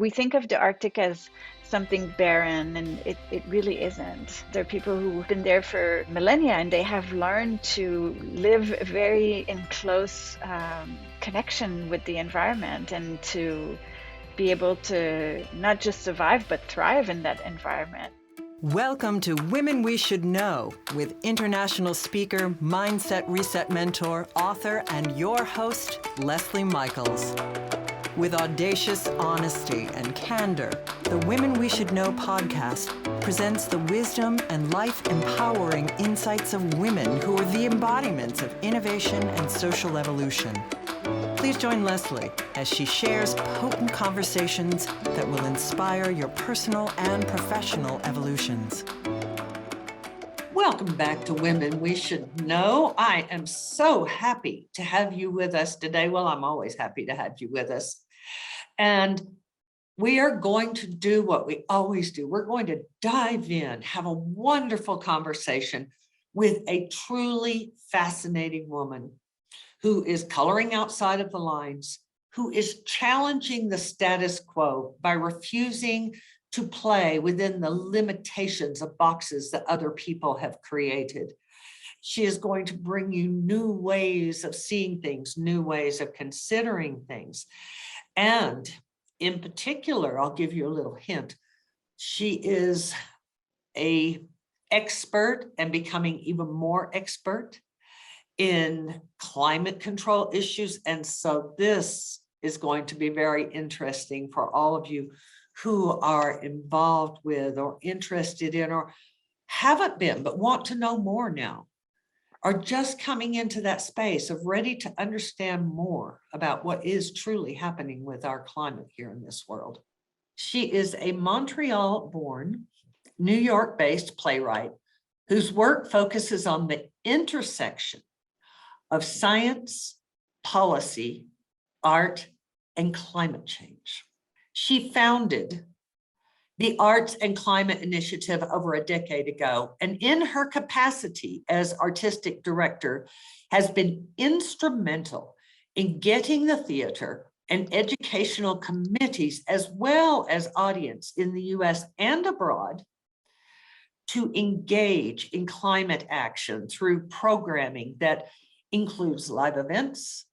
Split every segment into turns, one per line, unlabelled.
We think of the Arctic as something barren, and it really isn't. There are people who've been there for millennia, and they have learned to live very in close connection with the environment, and to be able to not just survive, but thrive in that environment.
Welcome to Women We Should Know with international speaker, mindset reset mentor, author, and your host, Leslie Michaels. With audacious honesty and candor, the Women We Should Know podcast presents the wisdom and life-empowering insights of women who are the embodiments of innovation and social evolution. Please join Leslie as she shares potent conversations that will inspire your personal and professional evolutions.
Welcome back to Women We Should Know. I am so happy to have you with us today. Well, I'm always happy to have you with us. And we are going to do what we always do. We're going to dive in, have a wonderful conversation with a truly fascinating woman who is coloring outside of the lines, who is challenging the status quo by refusing to play within the limitations of boxes that other people have created. She is going to bring you new ways of seeing things, new ways of considering things. And in particular, I'll give you a little hint. She is an expert and becoming even more expert in climate control issues. And so this is going to be very interesting for all of you who are involved with or interested in or haven't been, but want to know more now, are just coming into that space of ready to understand more about what is truly happening with our climate here in this world. She is a Montreal-born, New York-based playwright whose work focuses on the intersection of science, policy, art, and climate change. She founded the Arts and Climate Initiative over a decade ago, and in her capacity as artistic director, has been instrumental in getting the theater and educational committees, as well as audience in the US and abroad, to engage in climate action through programming that includes live events,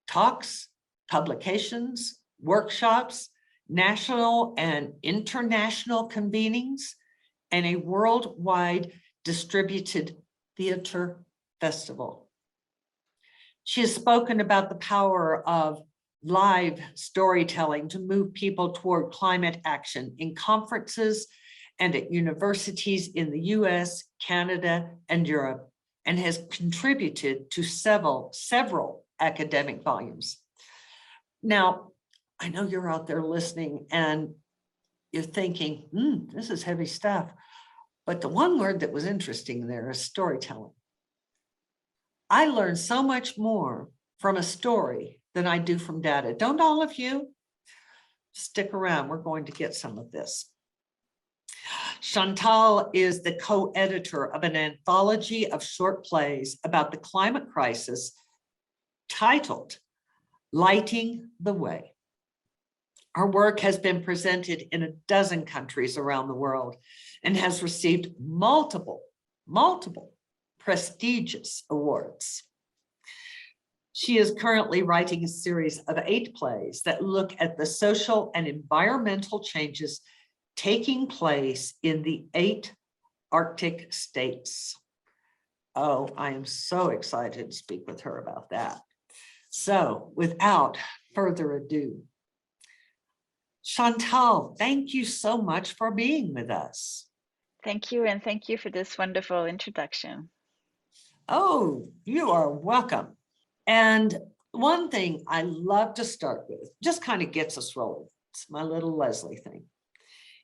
talks, publications, workshops, national and international convenings, and a worldwide distributed theater festival. She has spoken about the power of live storytelling to move people toward climate action in conferences and at universities in the US, Canada, and Europe, and has contributed to several academic volumes. Now, I know you're out there listening and you're thinking, this is heavy stuff. But the one word that was interesting there is storytelling. I learned so much more from a story than I do from data. Don't all of you? Stick around, we're going to get some of this. Chantal is the co-editor of an anthology of short plays about the climate crisis titled Lighting the Way. Her work has been presented in a dozen countries around the world and has received multiple prestigious awards. She is currently writing a series of 8 plays that look at the social and environmental changes taking place in the 8 Arctic states. Oh, I am so excited to speak with her about that. So without further ado, Chantal, thank you so much for being with us.
Thank you, and thank you for this wonderful introduction.
Oh, you are welcome. And one thing I love to start with, just kind of gets us rolling. It's my little Leslie thing.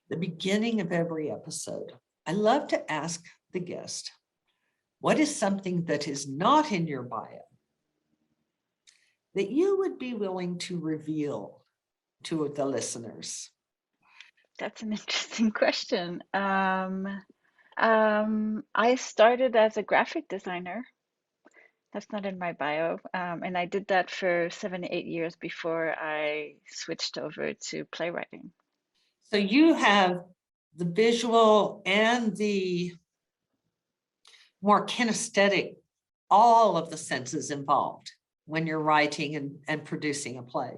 The beginning of every episode, I love to ask the guest, what is something that is not in your bio that you would be willing to reveal to the listeners?
That's an interesting question. I started as a graphic designer. That's not in my bio. And I did that for 7 to 8 years before I switched over to playwriting.
So you have the visual and the more kinesthetic, all of the senses involved when you're writing and producing a play.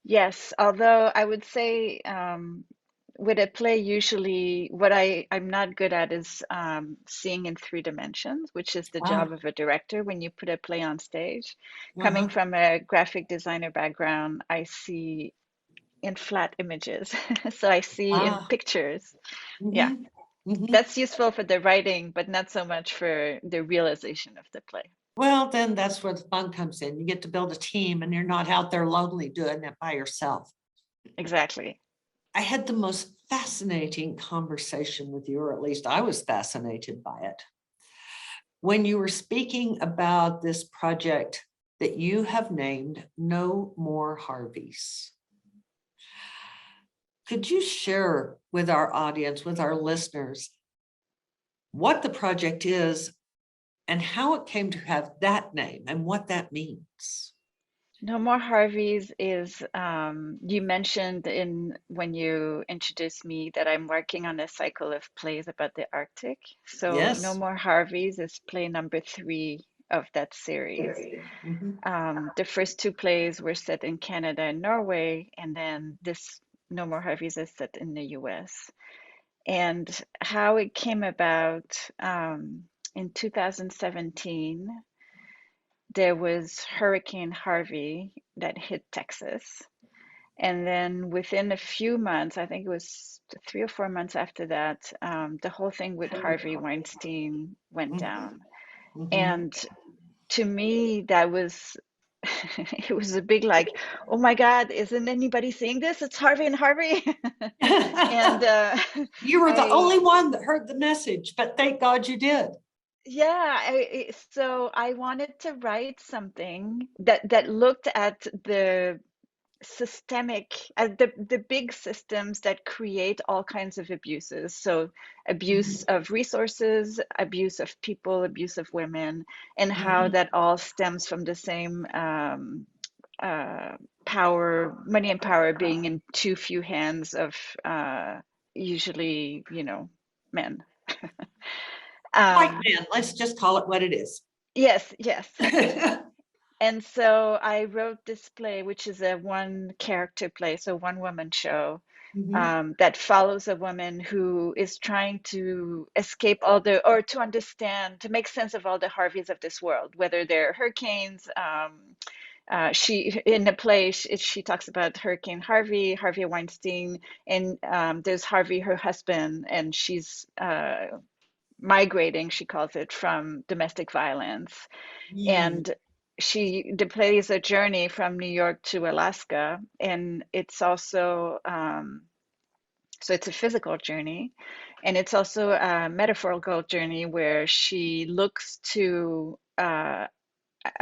Yes, although I would say with a play, usually what I'm not good at is seeing in three dimensions, which is the
Ah,
job of a director when you put a play on stage. Coming
uh-huh.
from a graphic designer background, I see in flat images. So I see in
Ah,
pictures. Yeah,
mhm, mhm.
that's useful for the writing, but not so much for the realization of the play.
Well, then that's where the fun comes in. You get to build a team and you're not out there lonely doing it by yourself.
Exactly.
I had the most fascinating conversation with you, or at least I was fascinated by it. When you were speaking about this project that you have named No More Harveys, could you share with our audience, with our listeners, what the project is and how it came to have that name and what that means?
No More Harveys is, you mentioned in when you introduced me that I'm working on a cycle of plays about the Arctic. So No
Yes.
More Harveys is play number 3 of that series.
Mhm.
The first 2 plays were set in Canada and Norway, and then this No More Harveys is set in the US. And how it came about, in 2017, there was Hurricane Harvey that hit Texas. And then within a few months, I think it was 3 or 4 months after that, the whole thing with Harvey Weinstein went
Mhm.
down.
Mhm.
And to me, that was it was a big like, oh my God, isn't anybody seeing this? It's Harvey and Harvey. And
You were the
I
only one that heard the message, but thank God you did.
yeah, so I wanted to write something that looked at the systemic the big systems that create all kinds of abuses, so abuse
Mhm.
of resources, abuse of people, abuse of women, and how
Mhm.
that all stems from the same power, money and power being in too few hands of usually, men.
White
um
man, let's just call it what it is.
yes, yes. And so I wrote this play, which is a one character play, so one woman show,
Mhm.
that follows a woman who is trying to escape all the, or to understand, to make sense of all the Harveys of this world, whether they're hurricanes. She in the play she talks about Hurricane Harvey, Harvey Weinstein, and there's Harvey, her husband, and she's migrating, she calls it, from domestic violence.
Mm.
And the play is a journey from New York to Alaska, and it's also so it's a physical journey, and it's also a metaphorical journey where she looks to a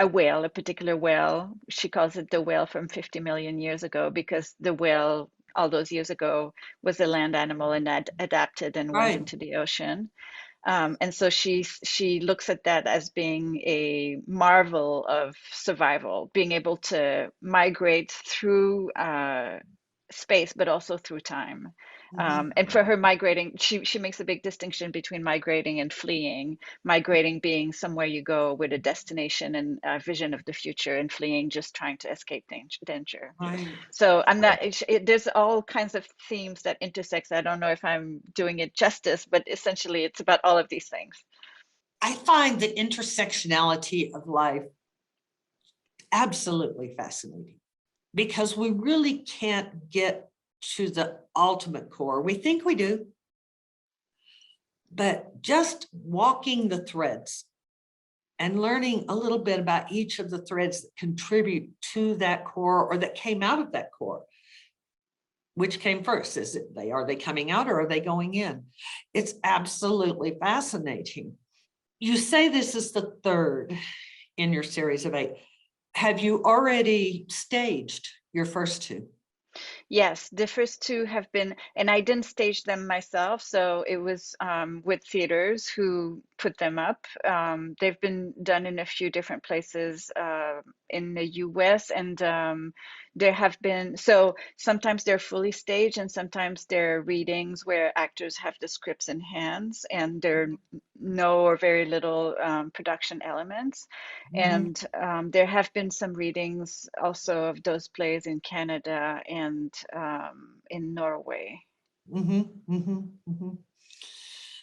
whale, a particular whale. She calls it the whale from 50 million years ago because the whale all those years ago was a land animal and adapted and went
Right.
into the ocean. And so she looks at that as being a marvel of survival, being able to migrate through space, but also through time.
Mhm.
And for her, migrating, she makes a big distinction between migrating and fleeing. Migrating being somewhere you go with a destination and a vision of the future, and fleeing just trying to escape danger.
Right.
So I'm not, there's all kinds of themes that intersect. I don't know if I'm doing it justice, but essentially it's about all of these things.
I find the intersectionality of life absolutely fascinating because we really can't get to the ultimate core. We think we do, but just walking the threads and learning a little bit about each of the threads that contribute to that core or that came out of that core. Which came first? Are they coming out or are they going in? It's absolutely fascinating. You say this is the third in your series of 8. Have you already staged your first 2?
Yes, the first 2 have been, and I didn't stage them myself, so it was with theaters who put them up. They've been done in a few different places in the US, and there have been, so sometimes they're fully staged and sometimes they're readings where actors have the scripts in hands and there are no or very little production elements.
Mm-hmm.
And there have been some readings also of those plays in Canada and in Norway.
Mm-hmm. Mm-hmm. Mm-hmm.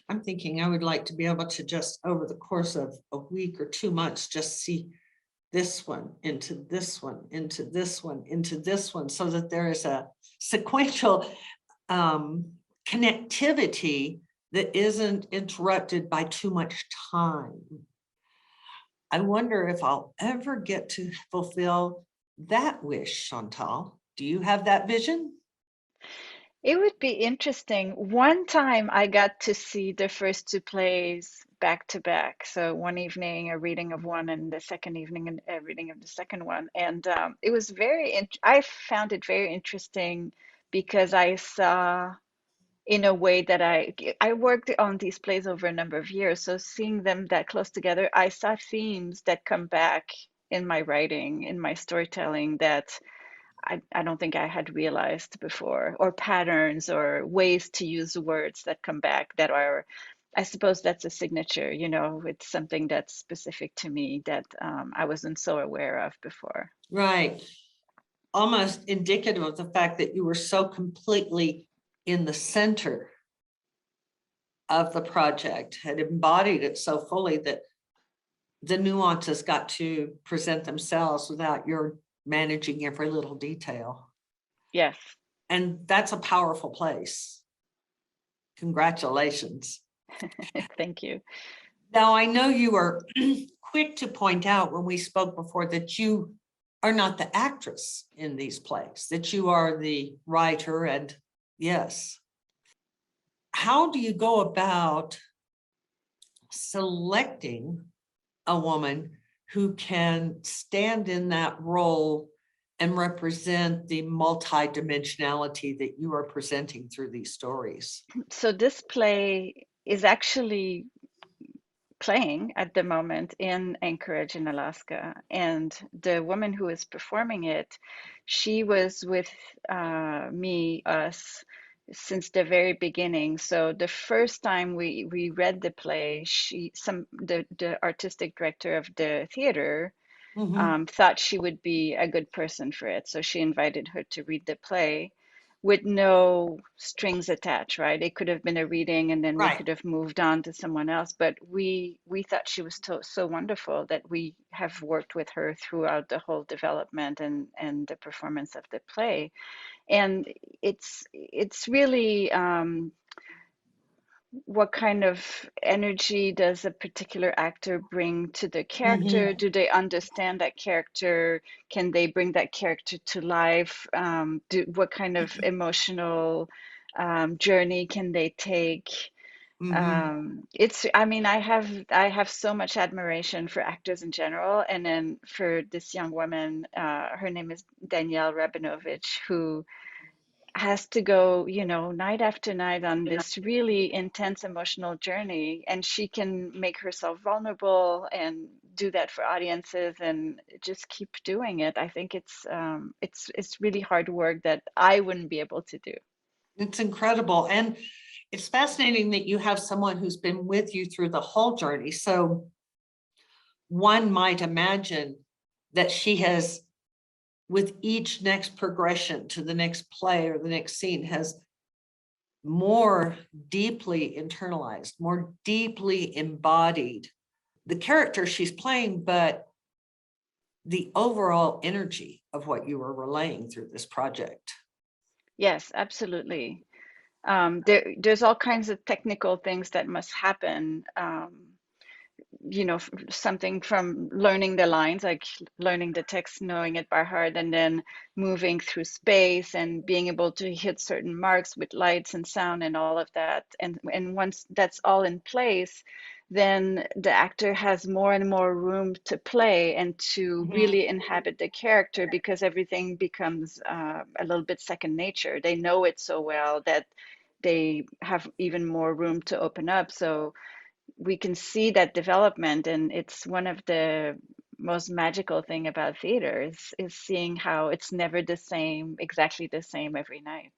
I'm thinking I would like to be able to just over the course of a week or 2 months, just see this one into this one, into this one, into this one, so that there is a sequential connectivity that isn't interrupted by too much time. I wonder if I'll ever get to fulfill that wish, Chantal. Do you have that vision?
It would be interesting. One time I got to see the first two plays back to back. So one evening a reading of one, and the second evening a reading of the second one. And it was I found it very interesting because I saw in a way that I worked on these plays over a number of years. So seeing them that close together, I saw themes that come back in my writing, in my storytelling that I don't think I had realized before, or patterns or ways to use words that come back that are, I suppose that's a signature, you know, it's something that's specific to me that I wasn't so aware of before.
Right. Almost indicative of the fact that you were so completely in the center of the project, had embodied it so fully that the nuances got to present themselves without your managing every little detail.
Yes.
And that's a powerful place. Congratulations.
Thank you.
Now, I know you are quick to point out when we spoke before that you are not the actress in these plays, that you are the writer. And yes, how do you go about selecting a woman who can stand in that role and represent the multidimensionality that you are presenting through these stories?
So this play is actually playing at the moment in Anchorage in Alaska. And the woman who is performing it, she was with us since the very beginning. So the first time we read the play, the artistic director of the theater
Mm-hmm.
thought she would be a good person for it. So she invited her to read the play with no strings attached, right? It could have been a reading and then we
Right.
could have moved on to someone else. But we thought she was so wonderful that we have worked with her throughout the whole development and the performance of the play. And it's really what kind of energy does a particular actor bring to the character?
Mm-hmm.
Do they understand that character? Can they bring that character to life? What kind of emotional journey can they take?
Mm-hmm.
I mean, I have so much admiration for actors in general, and then for this young woman, her name is Danielle Rabinovich, who has to go, you know, night after night on this really intense emotional journey, and she can make herself vulnerable and do that for audiences and just keep doing it. I think it's really hard work that I wouldn't be able to do.
It's incredible. And it's fascinating that you have someone who's been with you through the whole journey. So one might imagine that she has, with each next progression to the next play or the next scene, has more deeply internalized, more deeply embodied the character she's playing, but the overall energy of what you were relaying through this project.
Yes, absolutely. There's all kinds of technical things that must happen. You know, something from learning the lines, like learning the text, knowing it by heart, and then moving through space and being able to hit certain marks with lights and sound and all of that. And once that's all in place, then the actor has more and more room to play and to
Mhm.
really inhabit the character because everything becomes a little bit second nature. They know it so well that they have even more room to open up. So we can see that development, and it's one of the most magical thing about theater is seeing how it's never the same, exactly the same every night.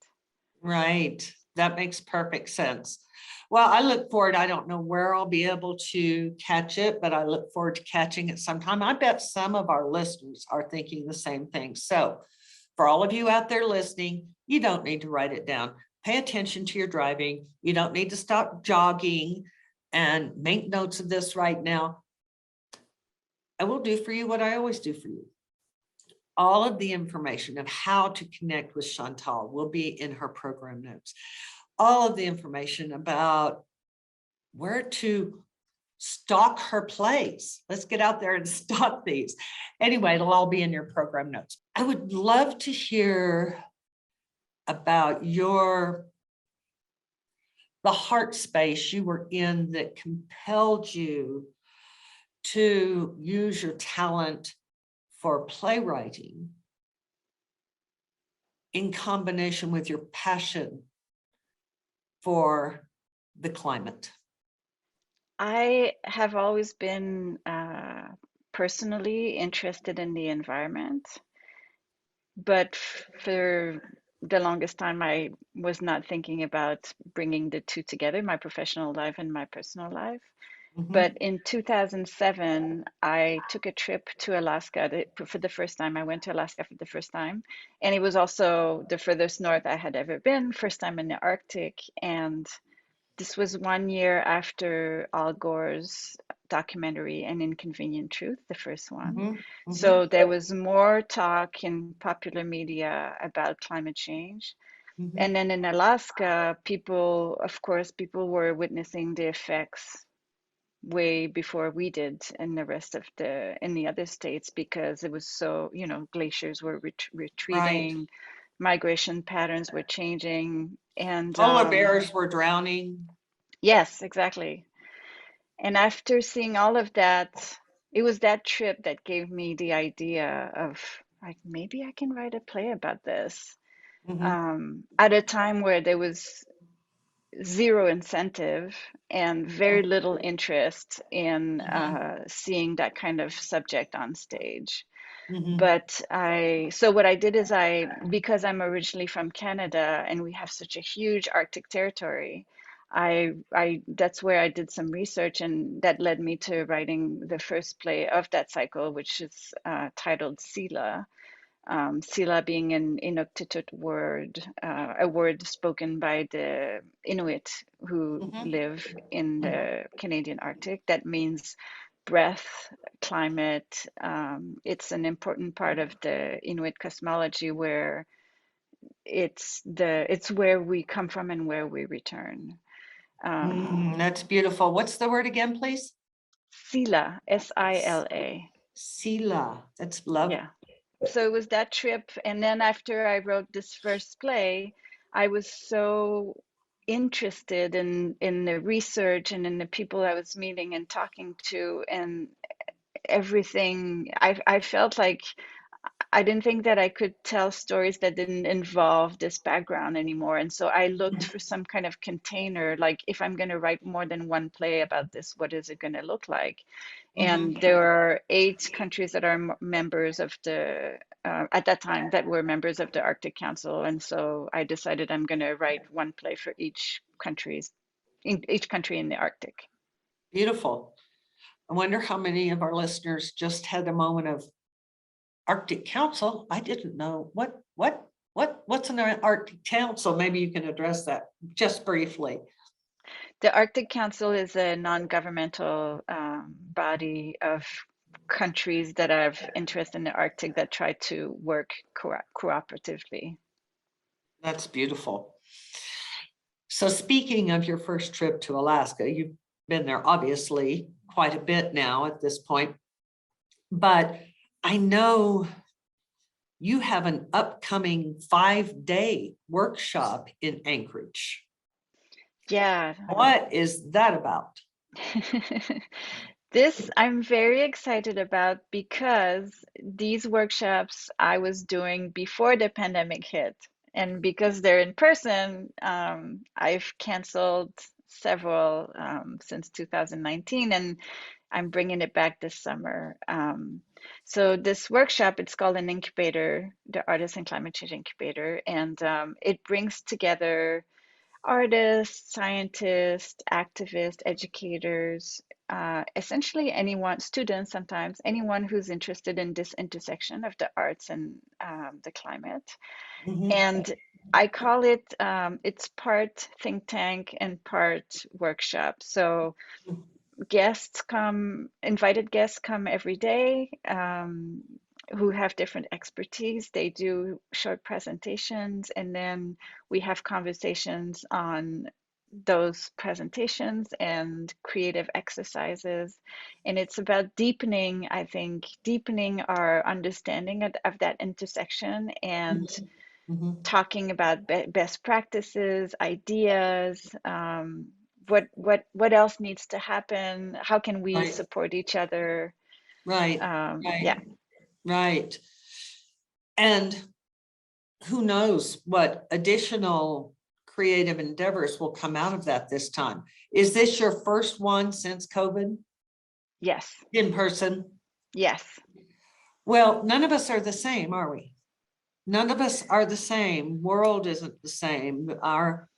Right. That makes perfect sense. Well, I look forward. I don't know where I'll be able to catch it, but I look forward to catching it sometime. I bet some of our listeners are thinking the same thing. So for all of you out there listening, you don't need to write it down. Pay attention to your driving. You don't need to stop jogging and make notes of this right now. I will do for you what I always do for you. All of the information of how to connect with Chantal will be in her program notes. All of the information about where to stock her plays. Let's get out there and stock these. Anyway, it'll all be in your program notes. I would love to hear about the heart space you were in that compelled you to use your talent for playwriting in combination with your passion for the climate.
I have always been personally interested in the environment, but for the longest time, I was not thinking about bringing the two together, my professional life and my personal life. But in 2007, I took a trip to Alaska for the first time. I went to Alaska for the first time. And it was also the furthest north I had ever been, first time in the Arctic. And this was 1 year after Al Gore's documentary, An Inconvenient Truth, the first one. So there was more talk in popular media about climate change. And then in Alaska, of course, people were witnessing the effects way before we did in the other states, because it was so, glaciers were
Right.
retreating, migration patterns were changing, and
Polar bears were drowning.
yes, exactly. And after seeing all of that, it was that trip that gave me the idea of, like, maybe I can write a play about this. At a time where there was zero incentive and very little interest in seeing that kind of subject on stage. But so what I did is because I'm originally from Canada and we have such a huge Arctic territory, that's where I did some research, and that led me to writing the first play of that cycle, which is titled Sila. Sila being an Inuktitut word, a word spoken by the Inuit who live in the Canadian Arctic. That means breath, climate. It's an important part of the Inuit cosmology, where it's where we come from and where we return.
That's beautiful. What's the word again, please?
Sila, Sila.
Sila. That's love.
Yeah. So it was that trip, and then after I wrote this first play, I was so interested in the research and in the people I was meeting and talking to and everything. I felt like I didn't think that I could tell stories that didn't involve this background anymore. And so I looked for some kind of container, like, if I'm going to write more than one play about this, what is it going to look like? And there are 8 countries that are members of at that time, that were members of the Arctic Council. And so I decided I'm going to write one play for each country in the Arctic.
Beautiful. I wonder how many of our listeners just had a moment of Arctic Council. I didn't know what's an Arctic Council. Maybe you can address that just briefly.
The Arctic Council is a non-governmental body of countries that have interest in the Arctic that try to work cooperatively.
That's beautiful. So speaking of your first trip to Alaska, you've been there obviously quite a bit now at this point, but I know you have an upcoming 5-day workshop in Anchorage.
Yeah.
What is that about?
This I'm very excited about, because these workshops I was doing before the pandemic hit. And because they're in person, I've canceled several since 2019, and I'm bringing it back this summer. So this workshop, it's called an incubator, the Artists and Climate Change Incubator, and it brings together artists, scientists, activists, educators, essentially anyone, students sometimes, anyone who's interested in this intersection of the arts and the climate.
Mhm.
And I call it, it's part think tank and part workshop. So guests come, invited guests come every day, who have different expertise. They do short presentations, and then we have conversations on those presentations and creative exercises. And it's about deepening, I think, deepening our understanding of that intersection and
Mhm. Mhm.
talking about best practices, ideas, what else needs to happen? How can we
Right,
support each other?
right,
Yeah,
right, right. And who knows what additional creative endeavors will come out of that this time. Is this your first one since COVID
yes,
in person?
yes,
Well, none of us are the same, are we? None of us are the same. World isn't the same. Our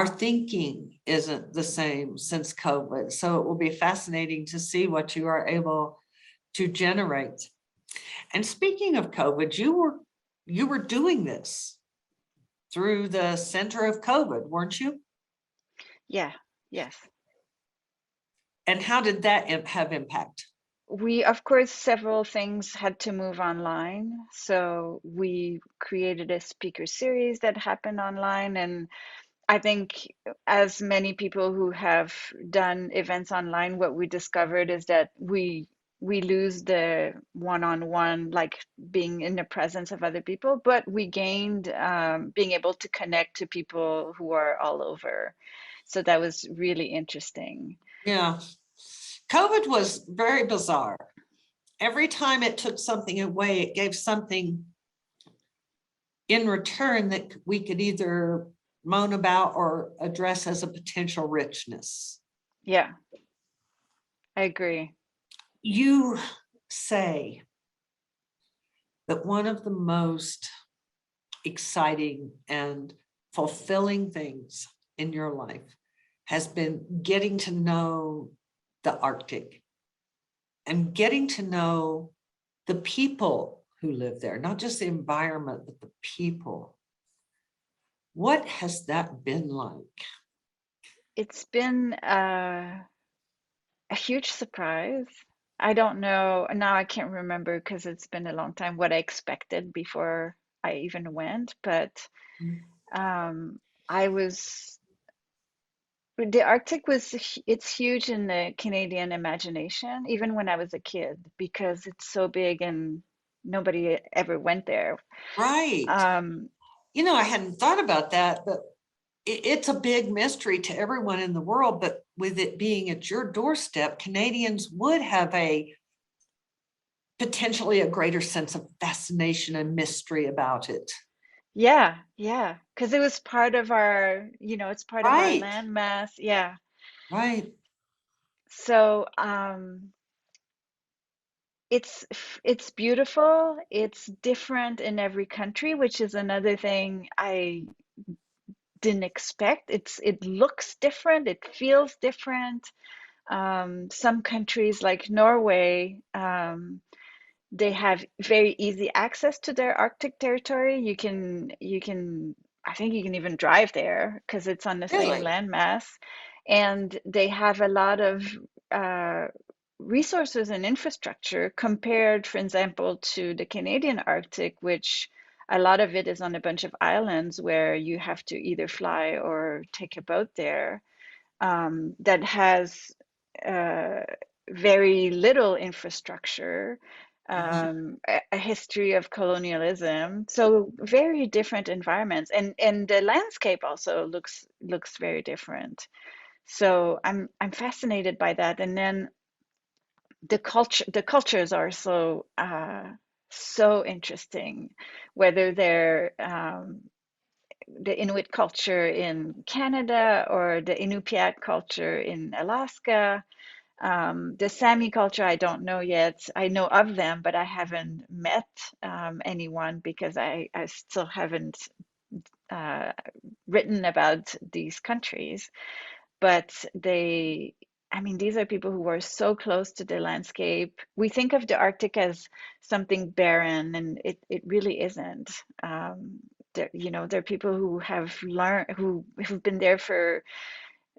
thinking isn't the same since COVID. So it will be fascinating to see what you are able to generate. And speaking of COVID, you were doing this through the center of COVID, weren't you?
yeah, yes.
And how did that have impact?
We, of course, several things had to move online. So we created a speaker series that happened online. And I think, as many people who have done events online, what we discovered is that we lose the one-on-one, like being in the presence of other people, but we gained being able to connect to people who are all over. So that was really interesting.
Yeah. COVID was very bizarre. Every time it took something away, it gave something in return that we could either moan about or address as a potential richness.
Yeah, I agree.
You say that one of the most exciting and fulfilling things in your life has been getting to know the Arctic and getting to know the people who live there, not just the environment, but the people. What has that been like?
It's been a huge surprise. I don't know, now I can't remember because it's been a long time what I expected before I even went, but um, I was, the Arctic was, it's huge in the Canadian imagination, even when I was a kid, because it's so big and nobody ever went there.
Right.
Um,
I hadn't thought about that, but it's a big mystery to everyone in the world. But with it being at your doorstep, Canadians would have a potentially a greater sense of fascination and mystery about it.
yeah, yeah, because it was part of our, it's part of our
Right,
landmass. Yeah.
right.
So, it's beautiful. It's different in every country, which is another thing I didn't expect. It looks different, it feels different. Some countries like Norway, they have very easy access to their Arctic territory. I think you can even drive there because it's on the same
Really?
landmass. And they have a lot of uh, resources and infrastructure compared, for example, to the Canadian Arctic, which a lot of it is on a bunch of islands where you have to either fly or take a boat there, that has uh, very little infrastructure,
Uh-huh.
a history of colonialism, so very different environments, and the landscape also looks very different. So I'm fascinated by that, and then the cultures are so interesting, whether they're the Inuit culture in Canada or the Inupiat culture in Alaska. The Sami culture, I don't know yet. I know of them, but I haven't met anyone because I still haven't uh, written about these countries. But I mean, these are people who are so close to the landscape. We think of the Arctic as something barren, and it really isn't. There are people who have learned, who've been there for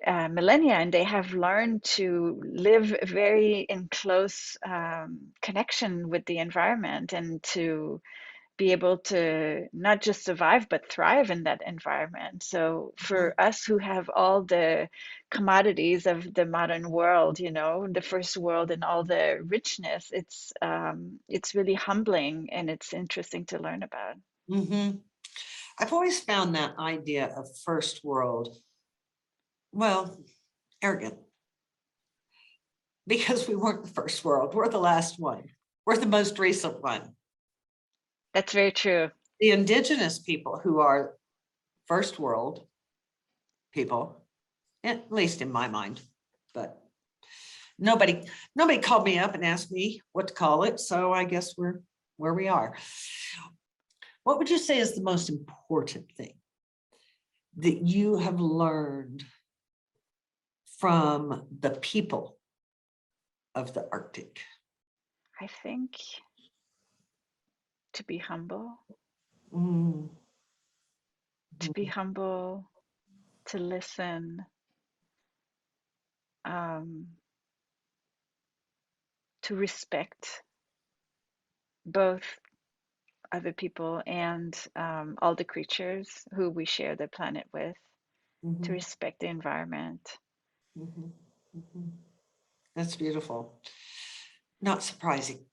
millennia, and they have learned to live very in close connection with the environment and to be able to not just survive but thrive in that environment. So for us who have all the commodities of the modern world, the first world and all the richness, it's really humbling and it's interesting to learn about.
Mm-hmm. I've always found that idea of first world, well, arrogant, because we weren't the first world. We're the last one. We're the most recent one.
That's very true.
The indigenous people who are first world people, at least in my mind, but nobody called me up and asked me what to call it. So I guess we're where we are. What would you say is the most important thing that you have learned from the people of the Arctic?
I think to be humble,
Mm.
to be humble, to listen, um, to respect both other people and all the creatures who we share the planet with, to
Mhm,
respect the environment.
mhm, mhm. That's beautiful. Not surprising.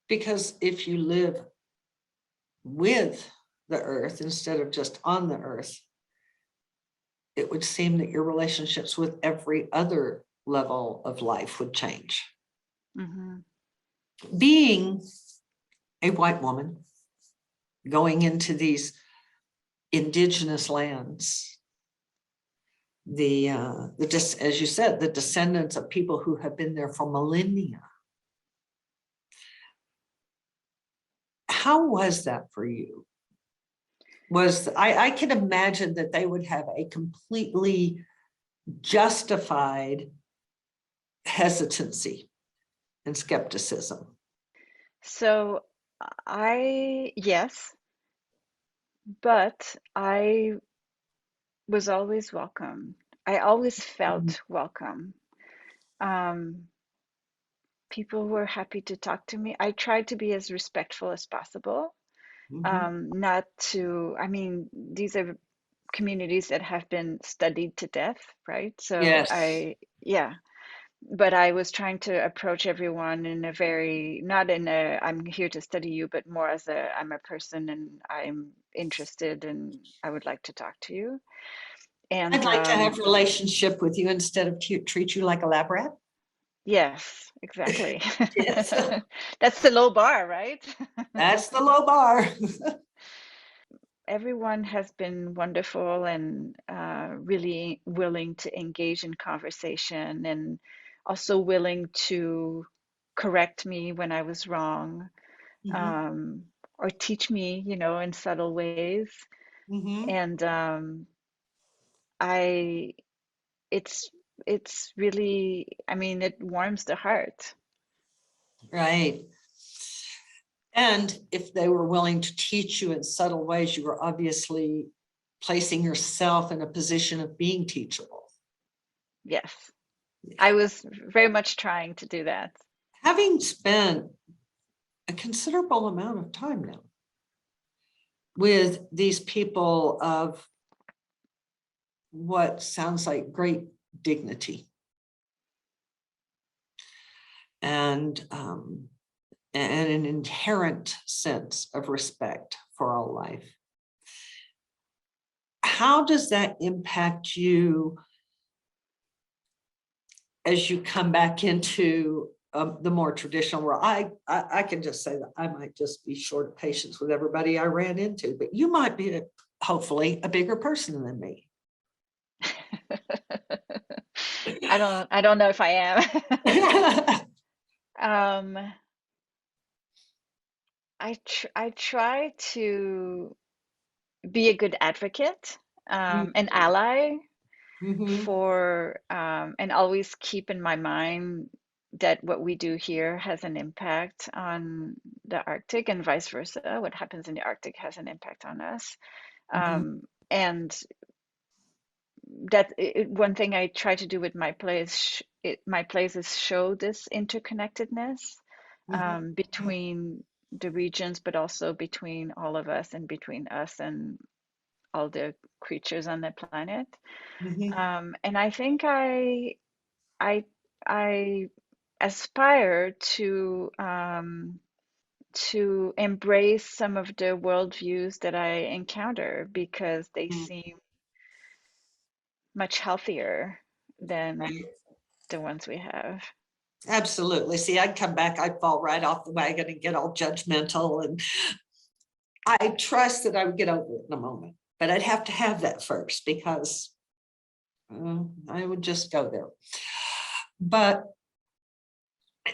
Because if you live with the earth instead of just on the earth, it would seem that your relationships with every other level of life would change.
Mm-hmm.
Being a white woman going into these indigenous lands, as you said, the descendants of people who have been there for millennia. How was that for you? I can imagine that they would have a completely justified hesitancy and skepticism.
So yes, but I was always welcome. I always
Mhm,
felt welcome. Um, People were happy to talk to me. I tried to be as respectful as possible.
mhm.
Not to, I mean, these are communities that have been studied to death, right? So
Yes,
yeah, but I was trying to approach everyone in a very, not in a, I'm here to study you, but more as a, I'm a person and I'm interested and I would like to talk to you.
I'd
And
like to have a relationship with you instead of treat you like a lab rat.
yes, exactly.
Yes,
That's the low bar, right?
that's the low bar.
Everyone has been wonderful and really willing to engage in conversation and also willing to correct me when I was wrong,
Mhm,
um, or teach me, in subtle ways.
mhm.
And I, it's it's really, I mean, it warms the heart.
Right. And if they were willing to teach you in subtle ways, you were obviously placing yourself in a position of being teachable.
Yes, I was very much trying to do that.
Having spent a considerable amount of time now with these people of what sounds like great dignity and an inherent sense of respect for all life. How does that impact you as you come back into the more traditional world? I can just say that I might just be short of patience with everybody I ran into, but you might be hopefully a bigger person than me.
I don't know if I am. Um, I try to be a good advocate, an ally
Mhm,
for, and always keep in my mind that what we do here has an impact on the Arctic and vice versa. What happens in the Arctic has an impact on us.
mhm,
And that one thing I try to do with my my plays is show this interconnectedness
mhm,
between the regions, but also between all of us and between us and all the creatures on the planet.
mhm,
And I think I I aspire to embrace some of the worldviews that I encounter because they
mhm.
seem much healthier than
Right.
the ones we have.
Absolutely. See, I'd come back, I'd fall right off the wagon and get all judgmental. And I trust that I would get over it in a moment, but I'd have to have that first because I would just go there. But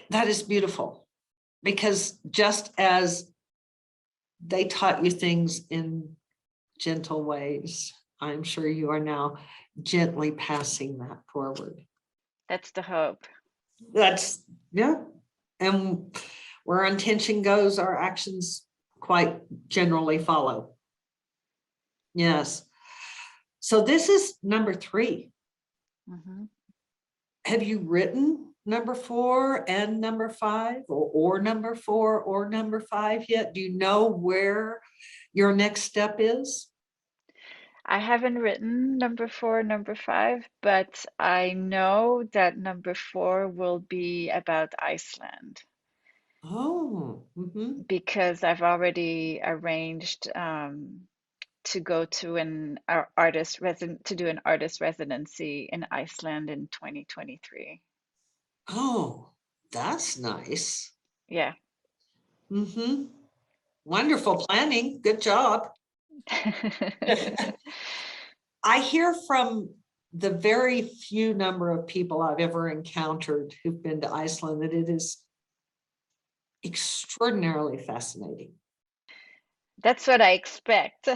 that is beautiful because just as they taught you things in gentle ways, I'm sure you are now gently passing that forward.
That's the hope.
That's, yeah. And where our intention goes, our actions quite generally follow. Yes. So this is number 3.
Hmm.
Have you written number 4 and number 5 or number 4 or number 5 yet? Do you know where your next step is?
I haven't written number 4, number 5, but I know that number 4 will be about Iceland
Oh,
because I've already arranged to go to an artist resident to do an artist residency in Iceland in 2023.
oh, that's nice.
Yeah.
Mm-hmm. Wonderful planning. Good job. I hear from the very few number of people I've ever encountered who've been to Iceland that it is extraordinarily fascinating.
That's what I expect.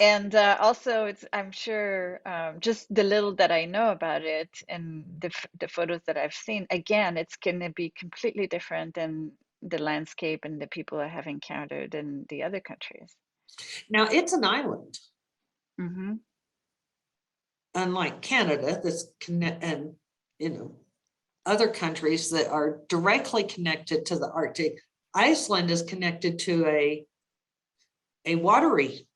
And also, I'm sure just the little that I know about it and the photos that I've seen, again, it's going to be completely different than the landscape and the people I have encountered in the other countries.
Now, it's an island,
Hmm.
unlike Canada, that's and other countries that are directly connected to the Arctic. Iceland is connected to a watery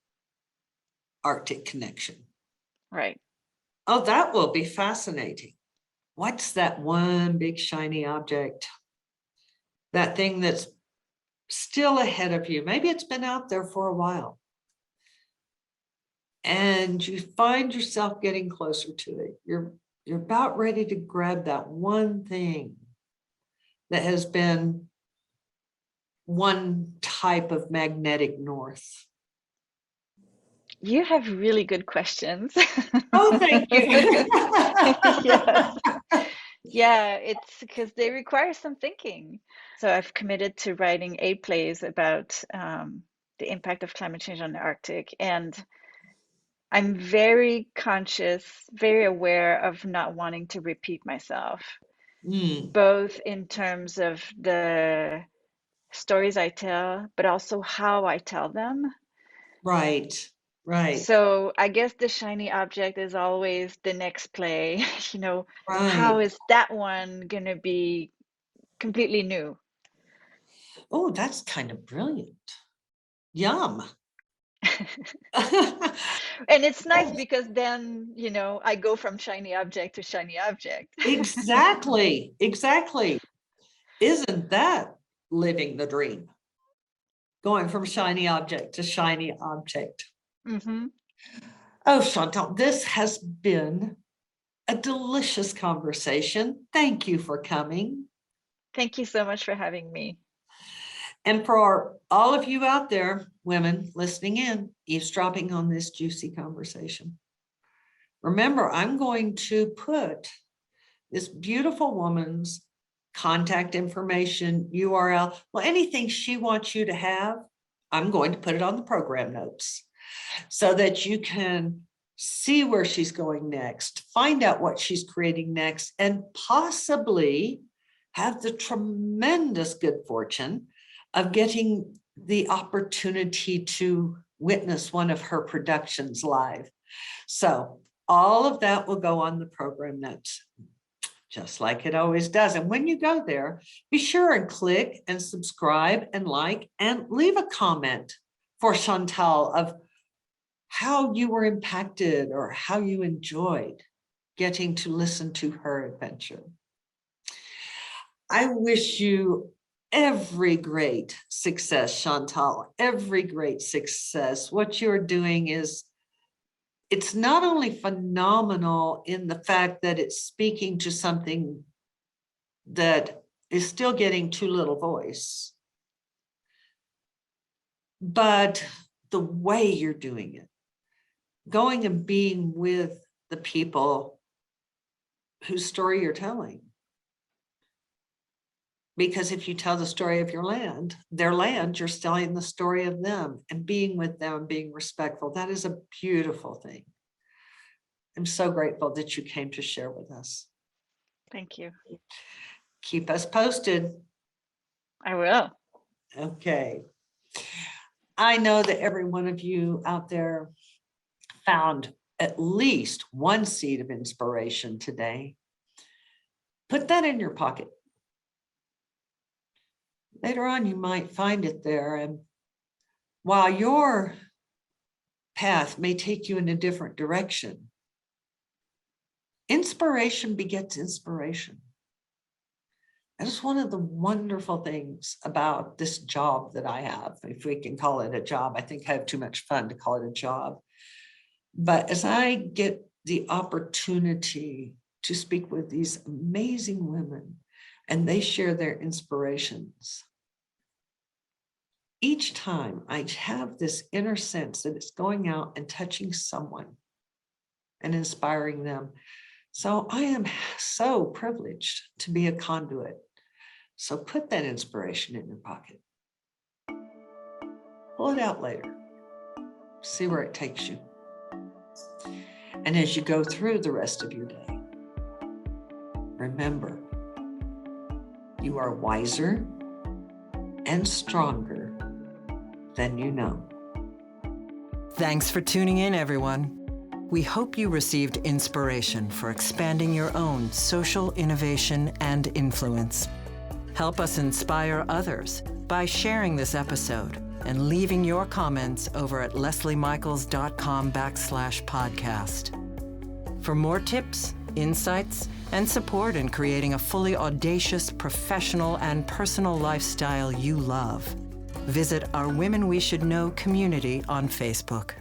Arctic connection.
Right.
Oh, that will be fascinating. What's that one big shiny object? That thing that's still ahead of you. Maybe it's been out there for a while. And you find yourself getting closer to it. You're about ready to grab that one thing that has been one type of magnetic north.
You have really good questions.
Oh, thank you.
Yes. Yeah, it's because they require some thinking. So I've committed to writing 8 plays about the impact of climate change on the Arctic. And I'm very conscious, very aware of not wanting to repeat myself,
Mm,
both in terms of the stories I tell, but also how I tell them.
right, right,
So I guess the shiny object is always the next play. You know, how
right.
is that one gonna be completely new?
Oh, that's kind of brilliant. Yum.
And it's nice because then, I go from shiny object to shiny object.
Exactly, exactly. Isn't that living the dream? Going from shiny object to shiny object.
Hmm.
Oh, Chantal, this has been a delicious conversation. Thank you for coming.
Thank you so much for having me.
And for all of you out there, women listening in, eavesdropping on this juicy conversation, Remember, I'm going to put this beautiful woman's contact information, URL, well, anything she wants you to have, I'm going to put it on the program notes so that you can see where she's going next, find out what she's creating next, and possibly have the tremendous good fortune of getting the opportunity to witness one of her productions live. So all of that will go on the program notes, just like it always does. And when you go there, be sure and click and subscribe and like and leave a comment for Chantal of how you were impacted or how you enjoyed getting to listen to her adventure. I wish you every great success, Chantal, every great success. What you're doing is, it's not only phenomenal in the fact that it's speaking to something that is still getting too little voice, but the way you're doing it, going and being with the people whose story you're telling. Because if you tell the story of your land, their land, you're telling the story of them and being with them, being respectful. That is a beautiful thing. I'm so grateful that you came to share with us.
Thank you.
Keep us posted.
I will.
Okay. I know that every one of you out there found at least one seed of inspiration today. Put that in your pocket. Later on, you might find it there. And while your path may take you in a different direction, inspiration begets inspiration. That is one of the wonderful things about this job that I have, if we can call it a job. I think I have too much fun to call it a job. But as I get the opportunity to speak with these amazing women and they share their inspirations, each time I have this inner sense that it's going out and touching someone and inspiring them. So I am so privileged to be a conduit. So put that inspiration in your pocket. Pull it out later. See where it takes you. And as you go through the rest of your day, remember, you are wiser and stronger than you know.
Thanks for tuning in, everyone. We hope you received inspiration for expanding your own social innovation and influence. Help us inspire others by sharing this episode and leaving your comments over at lesliemichaels.com/podcast. For more tips, insights, and support in creating a fully audacious, professional, and personal lifestyle you love, visit our Women We Should Know community on Facebook.